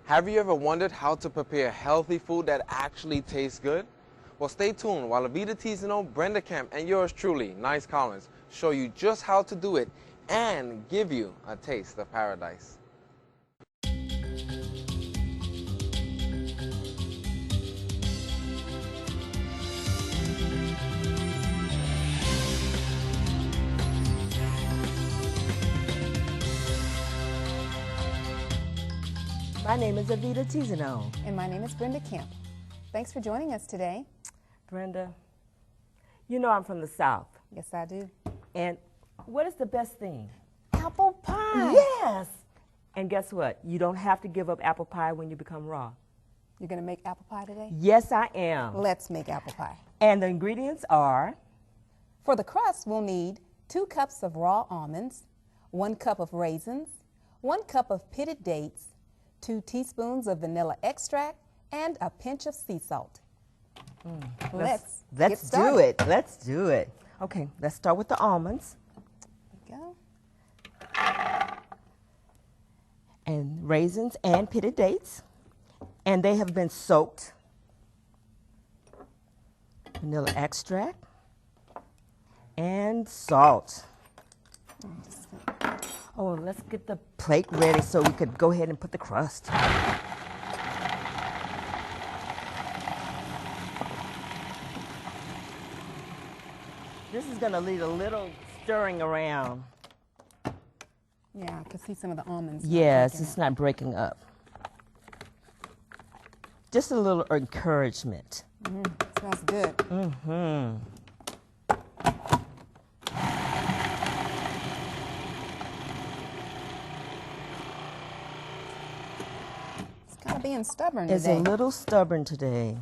Have you ever wondered how to prepare healthy food that actually tastes good? Well, stay tuned while Avita Tizano, Brenda Kemp, and yours truly, Nice Collins, show you just how to do it and give you a taste of paradise. My name is Avita Tizano. And my name is Brenda Kemp. Thanks for joining us today. Brenda, you know I'm from the South. Yes, I do. And what is the best thing? Apple pie. Yes! And guess what? You don't have to give up apple pie when you become raw. You're going to make apple pie today? Yes, I am. Let's make apple pie. And the ingredients are? For the crust, we'll need 2 cups of raw almonds, 1 cup of raisins, 1 cup of pitted dates, 2 teaspoons of vanilla extract, and a pinch of sea salt. Let's do it. Let's do it. Okay, let's start with the almonds. There we go. And raisins and pitted dates. And they have been soaked. Vanilla extract and salt. Oh, let's get the plate ready so we could go ahead and put the crust. This is going to need a little stirring around. Yeah, I can see some of the almonds. Yes, it's not breaking up. Just a little encouragement. Smells good. Mm-hmm. It's kind of being stubborn today. It's a little stubborn today.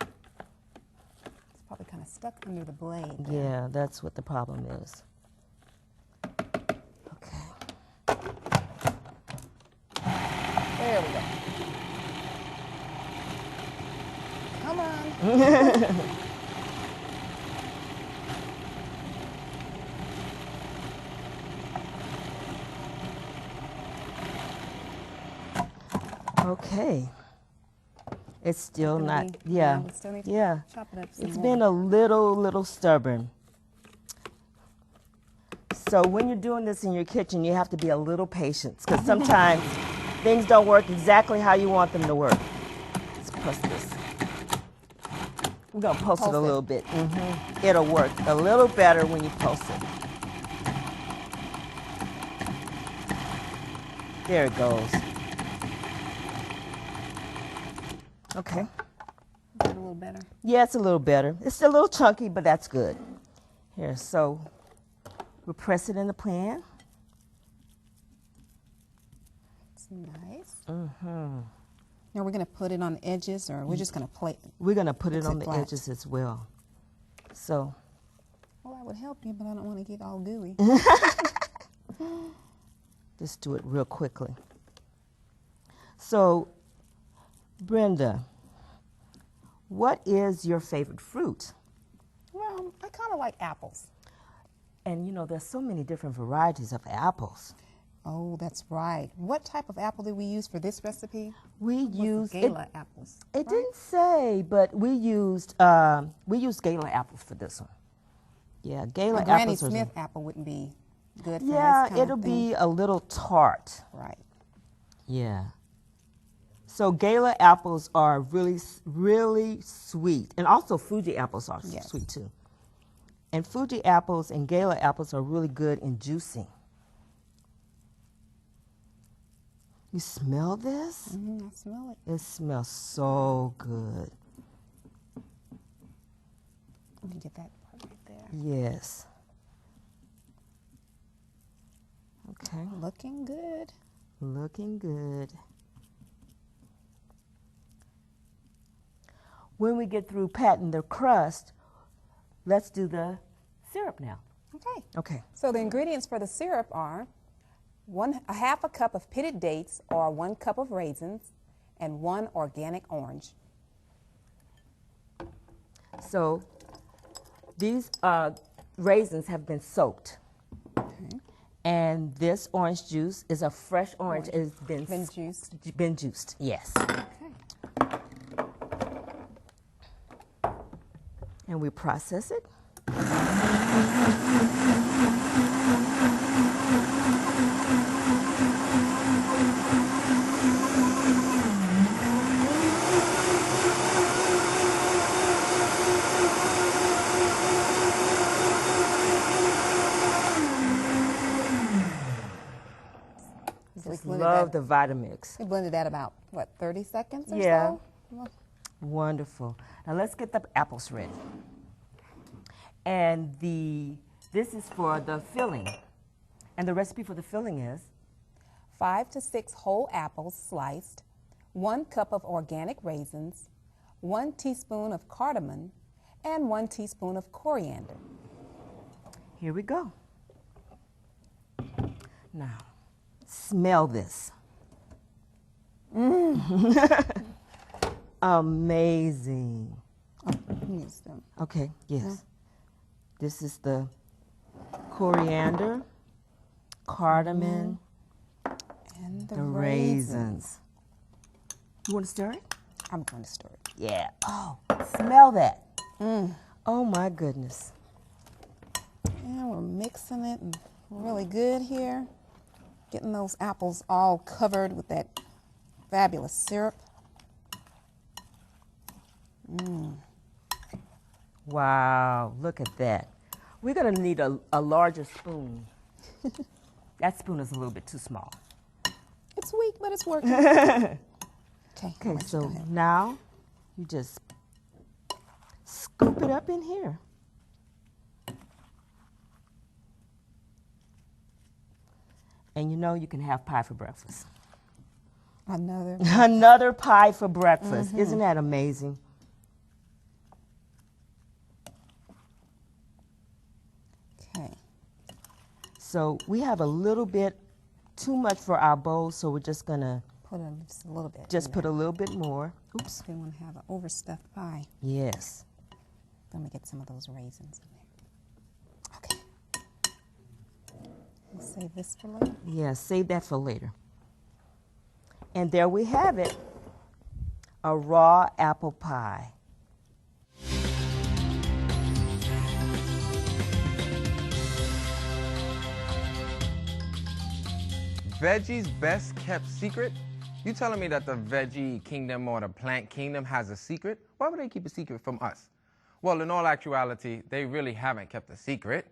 It's probably kind of stuck under the blade. Yeah, that's what the problem is. Okay. There we go. Come on. Okay. It's still Gonna not, be- yeah. we still need to Yeah. chop it up some It's more. been a little stubborn. So when you're doing this in your kitchen, you have to be a little patient because sometimes things don't work exactly how you want them to work. Let's press this. We're going to pulse it a little bit. It'll work a little better when you pulse it. There it goes. Okay. Is that a little better? Yeah, it's a little better. It's a little chunky, but that's good. Here, so we'll press it in the pan. It's nice. Mm-hmm. Now we're going to put it on the edges, or we're just going to plate it? We're going to put it It's on a the flat. edges as well. So, Well, I would help you, but I don't want to get all gooey. just do it real quickly. So, Brenda, what is your favorite fruit? Well, I kind of like apples. And you know, there's so many different varieties of apples. Oh, that's right. What type of apple did we use for this recipe? We used Gala apples. It right? didn't say, but we used Gala apples for this one. Yeah, Gala A Granny apples. Smith apple wouldn't be good for Yeah, this kind it'll of thing. be a little tart. Right. Yeah. So Gala apples are really sweet, and also Fuji apples are Yes. sweet too. And Fuji apples and Gala apples are really good in juicing. You smell this? I smell it. It smells so good. Let me get that part right there. Yes. Okay. Looking good. Looking good. When we get through patting the crust, let's do the syrup now. Okay. Okay. So the ingredients for the syrup are a half a cup of pitted dates or 1 cup of raisins and 1 organic orange. So these raisins have been soaked. Okay. And this orange juice is a fresh orange. It's Been juiced. Been juiced, yes. Okay. And we process it. Just love the Vitamix. We blended that about, what, 30 seconds or Yeah. so? Wonderful. Now let's get the apples ready. And this is for the filling. And the recipe for the filling is? 5 to 6 whole apples sliced, 1 cup of organic raisins, 1 teaspoon of cardamom, and 1 teaspoon of coriander. Here we go. Now, smell this. Amazing. Use them. Okay, yes. This is the coriander, cardamom, And the the raisins. raisins. You want to stir it? I'm going to stir it. Yeah. Oh, smell that. Oh my goodness. And we're mixing it and really good here. Getting those apples all covered with that fabulous syrup. Wow, look at that. We're going to need a larger spoon. That spoon is a little bit too small. It's weak, but it's working. Okay, Okay, so now you just scoop it up in here. And you know you can have pie for breakfast. Another. Another pie for breakfast. Isn't that amazing? Okay. So we have a little bit too much for our bowl, so we're just gonna Put in just a little bit. just put a little bit more. Oops. We want to have an overstuffed pie. Yes. Let me get some of those raisins in there. Okay. We'll save this for later. Yeah, save that for later. And there we have it, a raw apple pie. Veggie's best kept secret? You telling me that the veggie kingdom or the plant kingdom has a secret? Why would they keep a secret from us? Well, in all actuality, they really haven't kept a secret.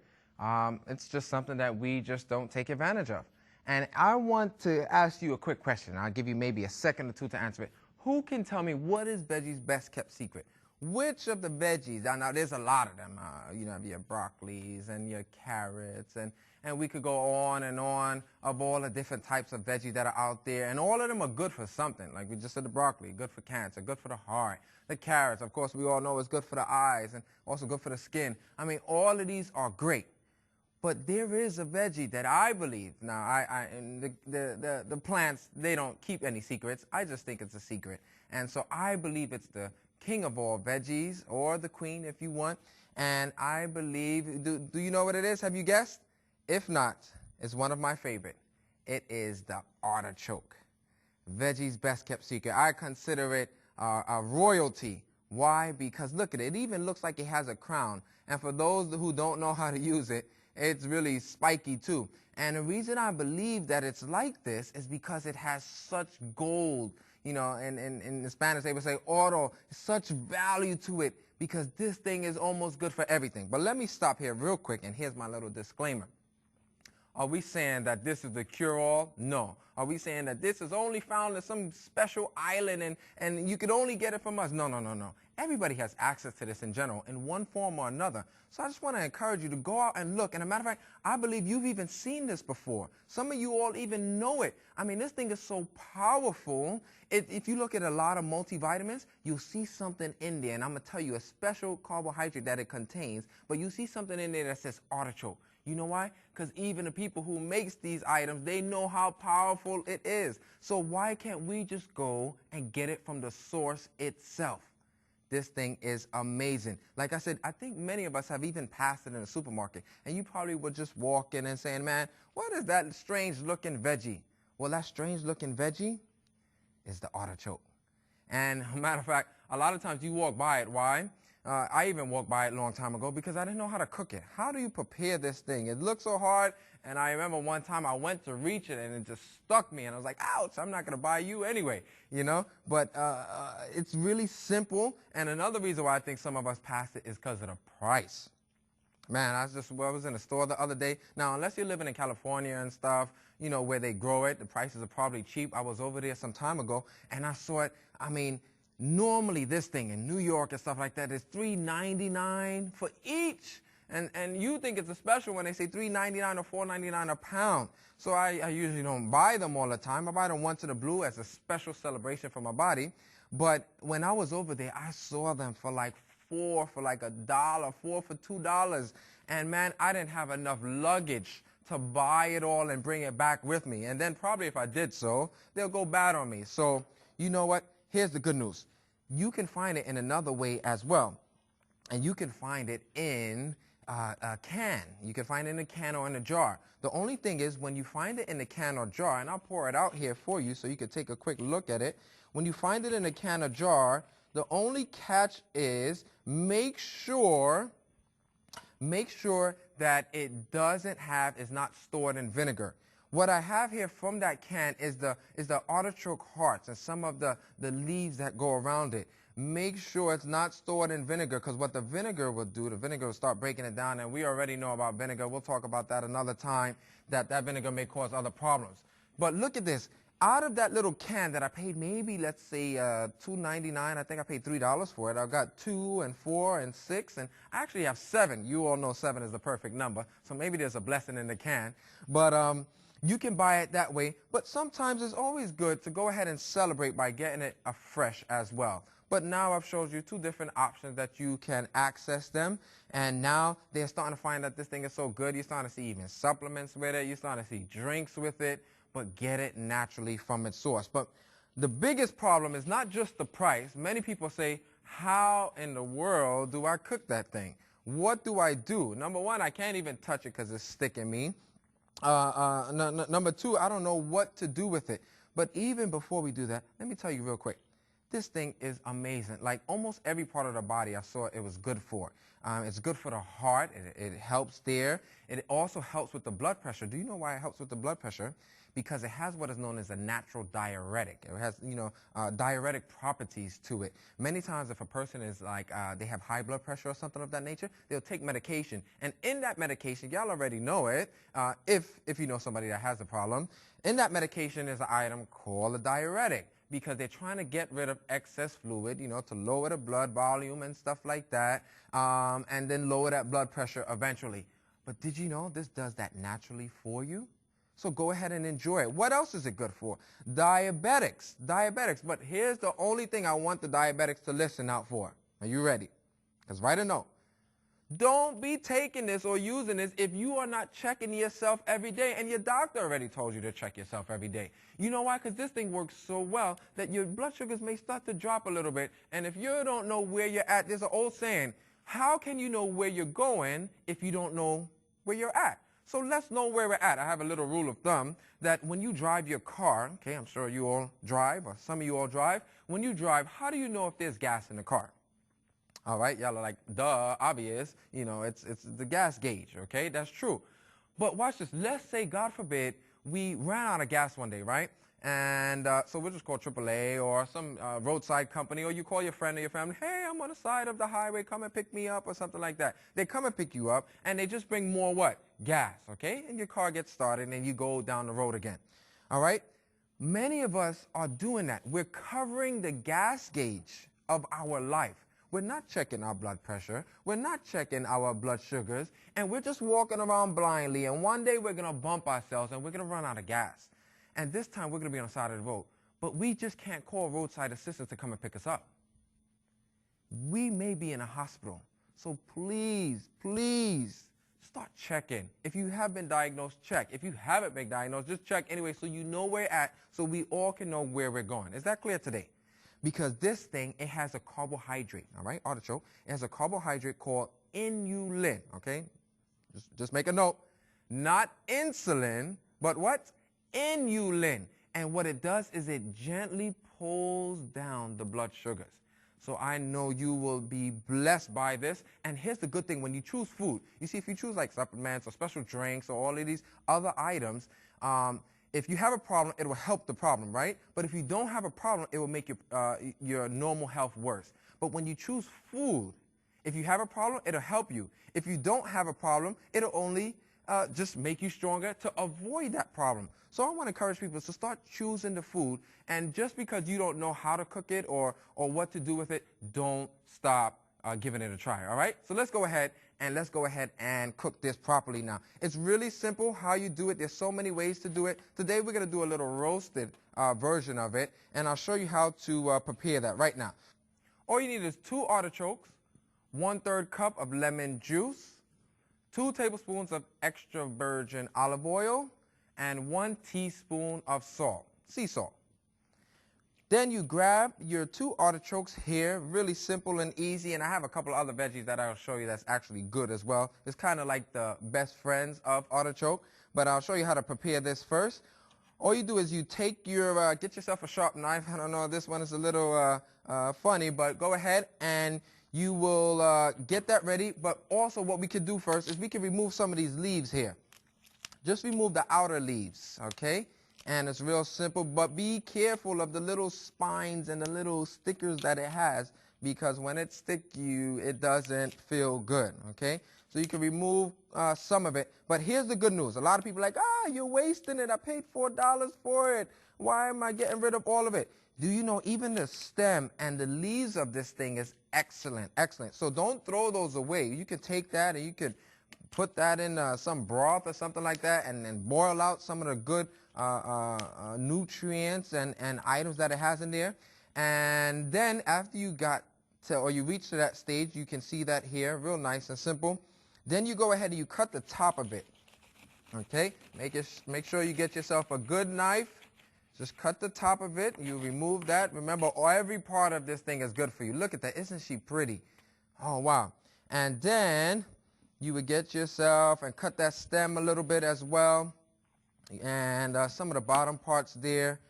It's just something that we just don't take advantage of. And I want to ask you a quick question. I'll give you maybe a second or two to answer it. Who can tell me what is Veggie's best kept secret? Which of the veggies, I know there's a lot of them, you know, your broccolis and your carrots, and we could go on and on of all the different types of veggies that are out there, and all of them are good for something. Like we just said, the broccoli, good for cancer, good for the heart. The carrots, of course, we all know is good for the eyes and also good for the skin. I mean, all of these are great. But there is a veggie that I believe, now and the plants, they don't keep any secrets. I just think it's a secret. And so I believe it's the king of all veggies, or the queen if you want. And I believe, do you know what it is? Have you guessed? If not, it's one of my favorite. It is the artichoke. Veggie's best kept secret. I consider it a royalty. Why? Because look at it. It even looks like it has a crown. And for those who don't know how to use it, it's really spiky too. And the reason I believe that it's like this is because it has such gold, you know, in Spanish they would say oro, such value to it, because this thing is almost good for everything. But let me stop here real quick, and here's my little disclaimer. Are we saying that this is the cure-all? No. Are we saying that this is only found in some special island and you could only get it from us? No, no, no, no. Everybody has access to this in general in one form or another. So I just want to encourage you to go out and look. And as a matter of fact, I believe you've even seen this before. Some of you all even know it. I mean, this thing is so powerful. If you look at a lot of multivitamins, you'll see something in there. And I'm going to tell you a special carbohydrate that it contains. But you see something in there that says artichoke. You know why? Because even the people who makes these items, they know how powerful it is. So why can't we just go and get it from the source itself? This thing is amazing. Like I said, I think many of us have even passed it in a supermarket. And you probably would just walk in and saying, man, what is that strange looking veggie? Well, that strange looking veggie is the artichoke. And matter of fact, a lot of times you walk by it. Why? I even walked by it a long time ago because I didn't know how to cook it. How do you prepare this thing? It looks so hard. And I remember one time I went to reach it and it just stuck me. And I was like, ouch, I'm not going to buy you anyway, you know. But it's really simple. And another reason why I think some of us pass it is because of the price. Man, I was in a store the other day. Now, unless you're living in California and stuff, you know, where they grow it, the prices are probably cheap. I was over there some time ago, and I saw it. I mean, normally this thing in New York and stuff like that is $3.99 for each. And you think it's a special when they say $3.99 or $4.99 a pound. So I usually don't buy them all the time. I buy them once in a blue as a special celebration for my body. But when I was over there, I saw them for like $4 for like $1, 4 for $2. And man, I didn't have enough luggage to buy it all and bring it back with me. And then probably if I did so, they'll go bad on me. So you know what? Here's the good news. You can find it in another way as well. And you can find it in a can. You can find it in a can or in a jar. The only thing is when you find it in a can or jar, and I'll pour it out here for you so you can take a quick look at it. When you find it in a can or jar, the only catch is make sure that it is not stored in vinegar. What I have here from that can is the artichoke hearts and some of the leaves that go around it. Make sure it's not stored in vinegar, because what the vinegar will do, the vinegar will start breaking it down, and we already know about vinegar. We'll talk about that another time, that vinegar may cause other problems. But look at this. Out of that little can that I paid maybe, let's say, $2.99, I think I paid $3 for it. I've got 2 and 4 and 6, and I actually have 7. You all know 7 is the perfect number, so maybe there's a blessing in the can. But you can buy it that way. But sometimes it's always good to go ahead and celebrate by getting it fresh as well. But now I've showed you 2 different options that you can access them. And now they're starting to find that this thing is so good. You're starting to see even supplements with it. You're starting to see drinks with it. But get it naturally from its source. But the biggest problem is not just the price. Many people say, how in the world do I cook that thing? What do I do? Number one, I can't even touch it because it's sticking me. Number 2, I don't know what to do with it. But even before we do that, let me tell you real quick. This thing is amazing. Like almost every part of the body I saw it was good for. It's good for the heart. It helps there. It also helps with the blood pressure. Do you know why it helps with the blood pressure? Because it has what is known as a natural diuretic. It has, diuretic properties to it. Many times if a person is like, they have high blood pressure or something of that nature, they'll take medication. And in that medication, y'all already know it, if you know somebody that has a problem, in that medication is an item called a diuretic, because they're trying to get rid of excess fluid, to lower the blood volume and stuff like that, and then lower that blood pressure eventually. But did you know this does that naturally for you? So go ahead and enjoy it. What else is it good for? Diabetics. But here's the only thing I want the diabetics to listen out for. Are you ready? Because write a note. Don't be taking this or using this if you are not checking yourself every day, and your doctor already told you to check yourself every day. You know why? Because this thing works so well that your blood sugars may start to drop a little bit, and if you don't know where you're at, there's an old saying, how can you know where you're going if you don't know where you're at? So let's know where we're at. I have a little rule of thumb that when you drive your car, okay, I'm sure you all drive, or some of you all drive, when you drive, how do you know if there's gas in the car? All right, y'all are like, duh, obvious, it's the gas gauge, okay? That's true. But watch this. Let's say, God forbid, we ran out of gas one day, right? And so we'll just call AAA or some roadside company, or you call your friend or your family, hey, I'm on the side of the highway, come and pick me up, or something like that. They come and pick you up, and they just bring more what? Gas, okay? And your car gets started, and you go down the road again, all right? Many of us are doing that. We're covering the gas gauge of our life. We're not checking our blood pressure. We're not checking our blood sugars, and we're just walking around blindly, and one day we're going to bump ourselves, and we're going to run out of gas. And this time we're going to be on the side of the road. But we just can't call roadside assistance to come and pick us up. We may be in a hospital. So please, please start checking. If you have been diagnosed, check. If you haven't been diagnosed, just check anyway so you know where you're at, so we all can know where we're going. Is that clear today? because this thing, it has a carbohydrate, all right, artichoke. It has a carbohydrate called inulin, okay? Just make a note. Not insulin, but what? Inulin. And what it does is it gently pulls down the blood sugars. So I know you will be blessed by this. And here's the good thing. When you choose food, you see, if you choose like supplements or special drinks or all of these other items, if you have a problem, it will help the problem, right? But if you don't have a problem, it will make your normal health worse. But when you choose food, if you have a problem, it'll help you. If you don't have a problem, it'll only just make you stronger to avoid that problem. So I want to encourage people to start choosing the food, and just because you don't know how to cook it or what to do with it, don't stop giving it a try, all right? So let's go ahead and cook this properly now. It's really simple how you do it. There's so many ways to do it. Today we're going to do a little roasted version of it, and I'll show you how to prepare that right now. All you need is 2 artichokes, 1/3 cup of lemon juice, 2 tablespoons of extra virgin olive oil, and 1 teaspoon of salt, sea salt. Then you grab your 2 artichokes here, really simple and easy, and I have a couple of other veggies that I'll show you that's actually good as well. It's kind of like the best friends of artichoke, but I'll show you how to prepare this first. All you do is you take your, get yourself a sharp knife. I don't know, this one is a little funny, but go ahead and you will get that ready. But also what we could do first is we can remove some of these leaves here. Just remove the outer leaves, okay? And it's real simple, but be careful of the little spines and the little stickers that it has, because when it sticks you, it doesn't feel good, okay? So you can remove some of it. But here's the good news. A lot of people are like, you're wasting it. I paid $4 for it. Why am I getting rid of all of it? Do you know even the stem and the leaves of this thing is excellent, excellent. So don't throw those away. You can take that and you could put that in some broth or something like that, and then boil out some of the good nutrients and items that it has in there. And then after you got to, or you reach to that stage, you can see that here, real nice and simple. Then you go ahead and you cut the top of it. Okay, make sure you get yourself a good knife. Just cut the top of it. You remove that. Remember, every part of this thing is good for you. Look at that. Isn't she pretty? Oh, wow. And then you would get yourself and cut that stem a little bit as well. And some of the bottom parts there.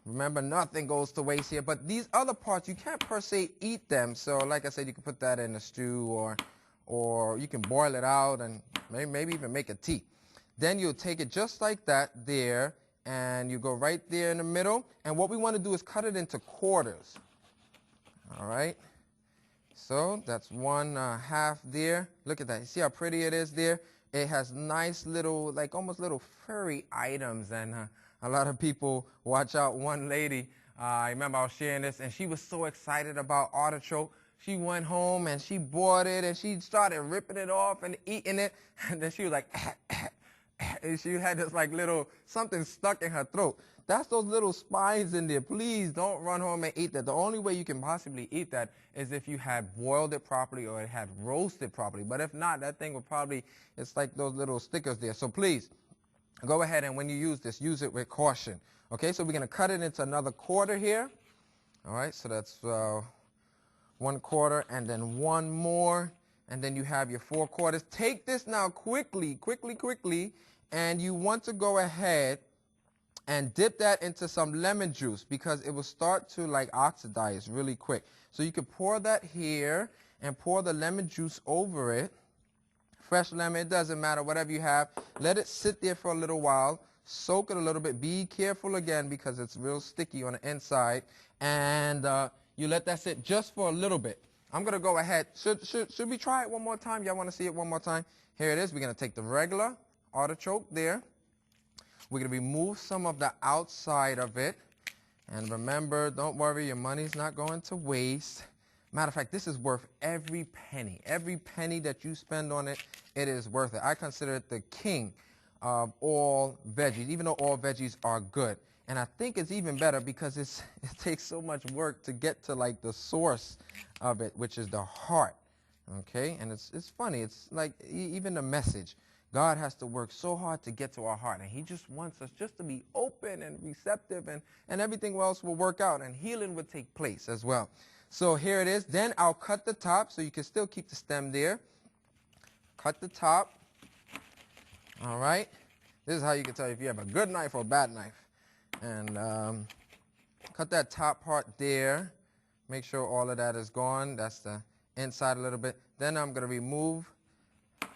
Remember, nothing goes to waste here. But these other parts, you can't per se eat them. So like I said, you can put that in a stew, or you can boil it out and maybe even make a tea. Then you'll take it just like that there, and you go right there in the middle. And what we want to do is cut it into quarters. All right. So that's 1/2 there. Look at that. You see how pretty it is there? It has nice little, like almost little furry items. And a lot of people watch out. One lady, I remember I was sharing this, and she was so excited about artichoke. She went home and she bought it and she started ripping it off and eating it. And then she was like, and she had this like little something stuck in her throat. That's those little spines in there. Please don't run home and eat that. The only way you can possibly eat that is if you had boiled it properly or it had roasted properly. But if not, that thing would probably, it's like those little stickers there. So please, go ahead and when you use this, use it with caution. Okay, so we're going to cut it into another quarter here. All right, so that's 1/4 and then 1 more. And then you have your 4 quarters. Take this now quickly, and you want to go ahead and dip that into some lemon juice, because it will start to like oxidize really quick. So you can pour that here and pour the lemon juice over it. Fresh lemon, it doesn't matter, whatever you have. Let it sit there for a little while. Soak it a little bit. Be careful again because it's real sticky on the inside. And you let that sit just for a little bit. I'm going to go ahead. Should we try it one more time? Y'all want to see it one more time? Here it is. We're going to take the regular artichoke there. We're going to remove some of the outside of it. And remember, don't worry, your money's not going to waste. Matter of fact, this is worth every penny. Every penny that you spend on it, it is worth it. I consider it the king of all veggies, even though all veggies are good. And I think it's even better because it takes so much work to get to like the source of it, which is the heart. Okay, and it's funny. It's like even the message God has to work so hard to get to our heart, and he just wants us just to be open and receptive, and everything else will work out, and healing will take place as well. So here it is. Then I'll cut the top so you can still keep the stem there. Cut the top. All right. This is how you can tell if you have a good knife or a bad knife. And cut that top part there. Make sure all of that is gone. That's the inside a little bit. Then I'm going to remove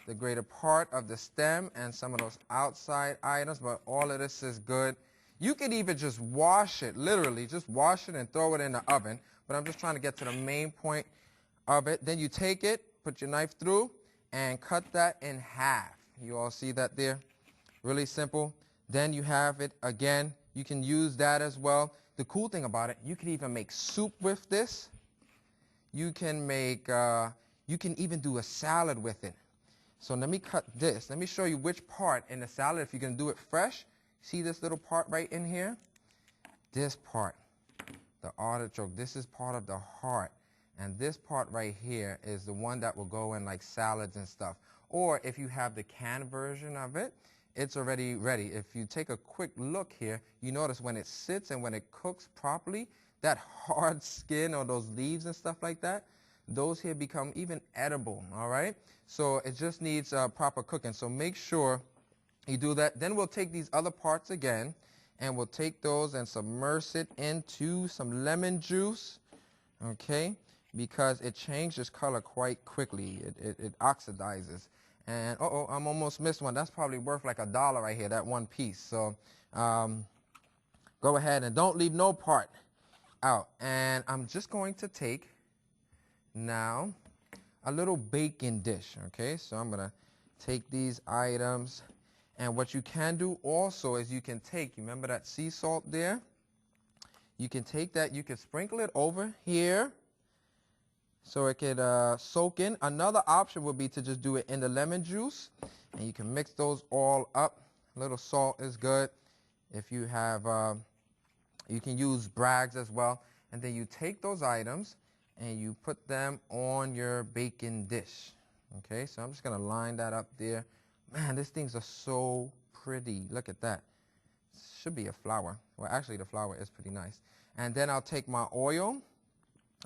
the greater part of the stem and some of those outside items, but all of this is good. You could even just wash it, literally, just wash it and throw it in the oven, but I'm just trying to get to the main point of it. Then you take it, put your knife through, and cut that in half. You all see that there? Really simple. Then you have it again. You can use that as well. The cool thing about it, you can even make soup with this. You can make, you can even do a salad with it. So let me cut this. Let me show you which part in the salad, if you can do it fresh. See this little part right in here? This part, the artichoke, this is part of the heart. And this part right here is the one that will go in like salads and stuff. Or if you have the canned version of it, it's already ready. If you take a quick look here, you notice when it sits and when it cooks properly, that hard skin or those leaves and stuff like that, those here become even edible, all right? So it just needs proper cooking. So make sure you do that. Then we'll take these other parts again, and we'll take those and submerge it into some lemon juice, okay? Because it changes color quite quickly. It oxidizes. And, uh-oh, I'm almost missed one. That's probably worth like $1 right here, that one piece. So go ahead and don't leave no part out. And I'm just going to take now a little baking dish, okay? So I'm going to take these items. And what you can do also is you can take, you remember that sea salt there? You can take that, you can sprinkle it over here so it could soak in. Another option would be to just do it in the lemon juice, and you can mix those all up. A little salt is good. If you have, you can use Bragg's as well. And then you take those items and you put them on your baking dish. Okay, so I'm just gonna line that up there. Man, these things are so pretty. Look at that. Should be a flower. Well, actually the flower is pretty nice. And then I'll take my oil,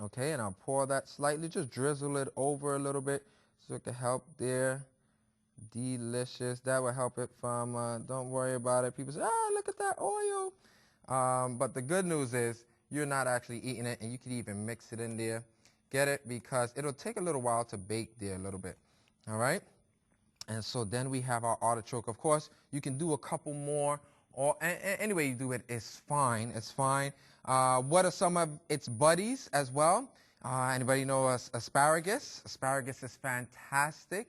okay, and I'll pour that slightly, just drizzle it over a little bit so it can help there. Delicious. That will help it from, don't worry about it. People say, look at that oil. But the good news is you're not actually eating it, and you can even mix it in there. Get it? Because it'll take a little while to bake there a little bit. All right? And so then we have our artichoke. Of course, you can do a couple more, or any way you do it is fine. It's fine. What are some of its buddies as well? Anybody know asparagus? Asparagus is fantastic.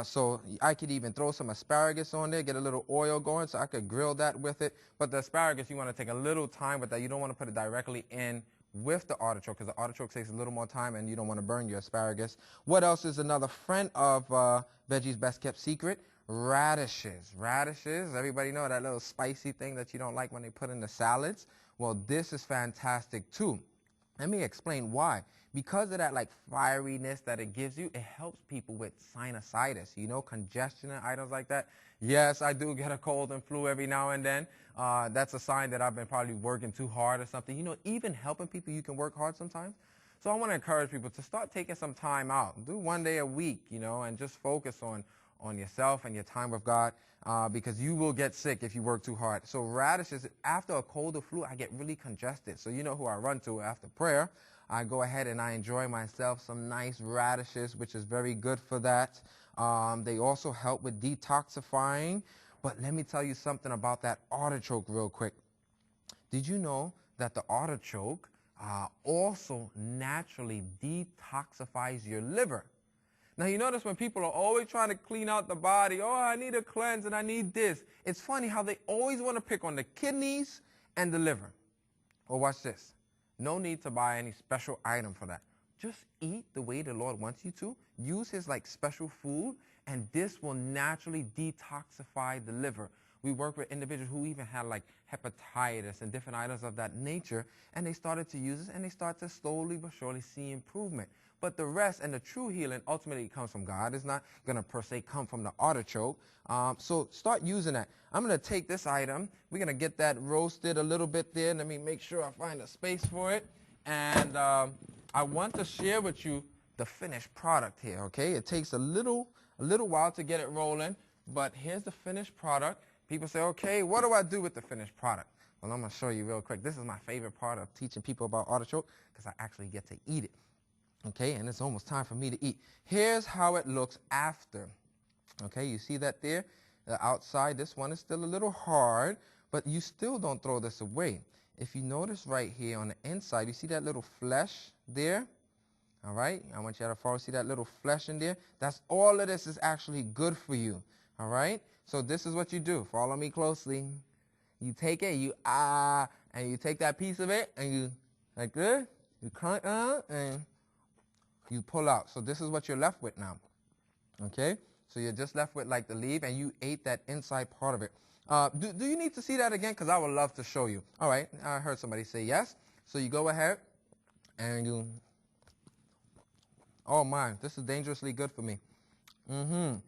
So I could even throw some asparagus on there, get a little oil going, so I could grill that with it. But the asparagus, you want to take a little time with that. You don't want to put it directly in with the artichoke, because the artichoke takes a little more time and you don't want to burn your asparagus. What else is another friend of Veggie's best kept secret? Radishes. Radishes, everybody know that little spicy thing that you don't like when they put in the salads? Well, this is fantastic too. Let me explain why. Because of that like fieriness that it gives you, it helps people with sinusitis, you know, congestion and items like that. Yes, I do get a cold and flu every now and then. That's a sign that I've been probably working too hard or something. You know, even helping people, you can work hard sometimes. So I want to encourage people to start taking some time out. Do one day a week, you know, and just focus on yourself and your time with God, because you will get sick if you work too hard. So radishes, after a cold or flu, I get really congested. So you know who I run to after prayer. I go ahead and I enjoy myself some nice radishes, which is very good for that. They also help with detoxifying. But let me tell you something about that artichoke real quick. Did you know that the artichoke also naturally detoxifies your liver? Now, you notice when people are always trying to clean out the body, oh, I need a cleanse and I need this. It's funny how they always want to pick on the kidneys and the liver. Well, watch this. No need to buy any special item for that. Just eat the way the Lord wants you to. Use his like special food, and this will naturally detoxify the liver. We work with individuals who even had like hepatitis and different items of that nature, and they started to use this, and they start to slowly but surely see improvement. but the rest and the true healing ultimately comes from God. It's not going to per se come from the artichoke. So start using that. I'm going to take this item. We're going to get that roasted a little bit there. Let me make sure I find a space for it. And I want to share with you the finished product here, okay? It takes a little while to get it rolling, but here's the finished product. People say, okay, what do I do with the finished product? Well, I'm going to show you real quick. This is my favorite part of teaching people about artichoke because I actually get to eat it. Okay, and it's almost time for me to eat. Here's how it looks after. Okay, you see that there? The outside, this one is still a little hard, but you still don't throw this away. If you notice right here on the inside, you see that little flesh there? All right, I want you to follow. See that little flesh in there? That's all of this is actually good for you. All right, so this is what you do. Follow me closely. You take it, and you take that piece of it, and you, like this, you crunch out, and you pull out. So this is what you're left with now, okay? So you're just left with like the leaf, and you ate that inside part of it. Do you need to see that again? Because I would love to show you. All right, I heard somebody say yes. So you go ahead, and you, oh my, this is dangerously good for me. And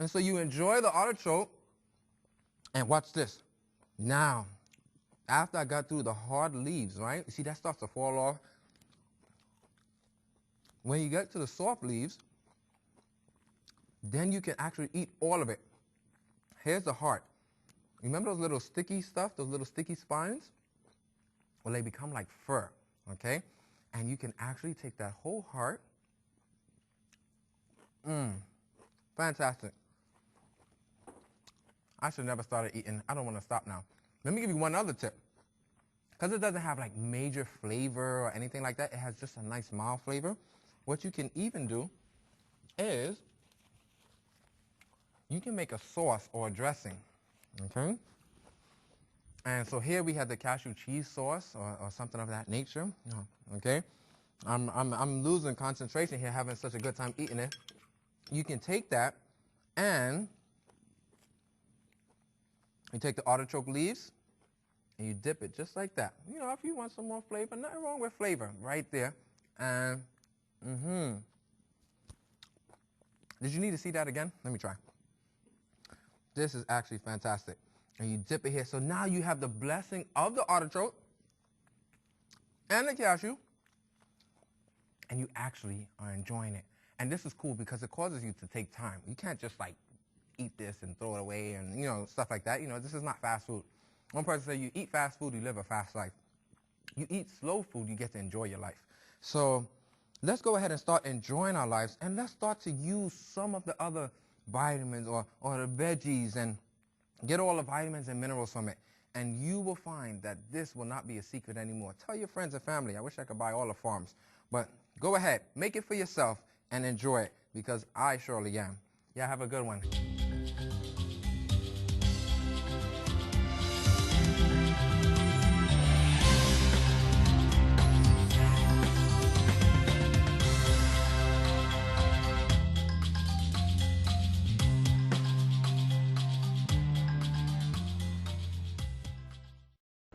so you enjoy the artichoke, and watch this. Now, after I got through the hard leaves, right? You see that starts to fall off. When you get to the soft leaves, then you can actually eat all of it. Here's the heart. Remember those little sticky stuff, those little sticky spines? Well, they become like fur, okay? And you can actually take that whole heart. Fantastic. I should never started eating. I don't want to stop now. Let me give you one other tip. Because it doesn't have like major flavor or anything like that. It has just a nice mild flavor. What you can even do is you can make a sauce or a dressing, okay? And so here we have the cashew cheese sauce or something of that nature, okay? I'm losing concentration here, having such a good time eating it. You can take that and you take the artichoke leaves and you dip it just like that. You know, if you want some more flavor, nothing wrong with flavor right there. And, Did you need to see that again? Let me try. This is actually fantastic. And you dip it here. So now you have the blessing of the artichoke and the cashew, and you actually are enjoying it. And this is cool because it causes you to take time. You can't just like eat this and throw it away and, you know, stuff like that. You know, this is not fast food. One person said you eat fast food, you live a fast life. You eat slow food, you get to enjoy your life. So let's go ahead and start enjoying our lives, and let's start to use some of the other vitamins or the veggies and get all the vitamins and minerals from it. And you will find that this will not be a secret anymore. Tell your friends and family. I wish I could buy all the farms. But go ahead, make it for yourself and enjoy it, because I surely am. Yeah, have a good one.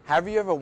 Have you ever